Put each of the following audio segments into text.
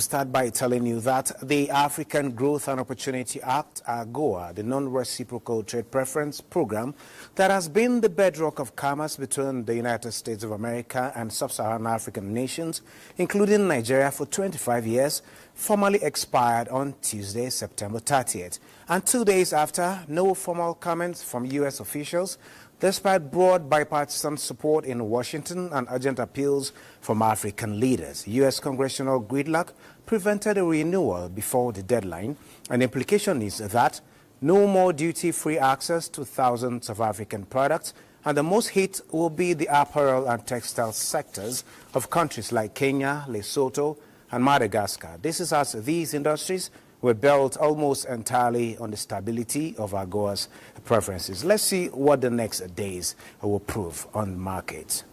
Start by telling you that the African Growth and Opportunity Act, AGOA, the non-reciprocal trade preference program that has been the bedrock of commerce between the United States of America and sub-Saharan African nations, including Nigeria, for 25 years, formally expired on Tuesday, September 30th. And 2 days after, no formal comments from U.S. officials, despite broad bipartisan support in Washington and urgent appeals from African leaders. U.S. congressional gridlock prevented a renewal before the deadline, and the implication is that no more duty-free access to thousands of African products, and the most hit will be the apparel and textile sectors of countries like Kenya, Lesotho, and Madagascar. This is as these industries were built almost entirely on the stability of AGOA's preferences. Let's see what the next days will prove on the market.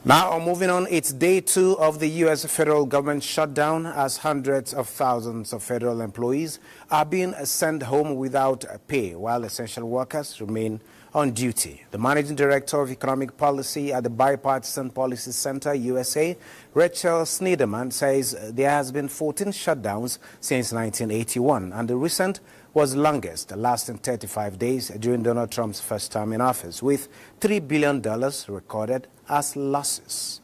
Now, moving on, it's day 2 of the U.S. federal government shutdown as hundreds of thousands of federal employees are being sent home without pay while essential workers remain on duty. The managing director of economic policy at the Bipartisan Policy Center, USA, Rachel Sneederman, says there has been 14 shutdowns since 1981, and the recent was longest, lasting 35 days during Donald Trump's first term in office, with $3 billion recorded as losses.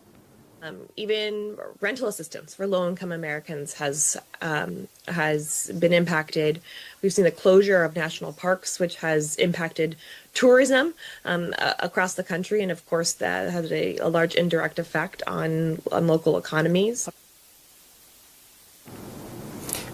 Even rental assistance for low-income Americans has been impacted. We've seen the closure of national parks, which has impacted tourism across the country, and of course that has a large indirect effect on local economies.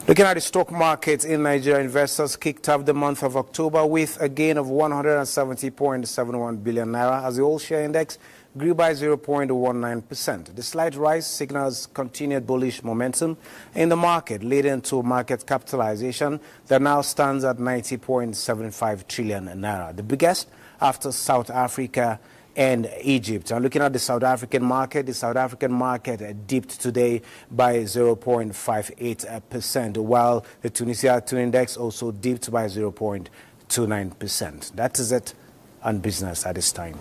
Looking at the stock market in Nigeria, investors kicked off the month of October with a gain of 170.71 billion naira as the all-share index grew by 0.19%. The slight rise signals continued bullish momentum in the market, leading to market capitalization that now stands at 90.75 trillion naira, the biggest after South Africa and Egypt. And looking at the South African market dipped today by 0.58%, while the Tunisia 2 index also dipped by 0.29%. That is it on business at this time.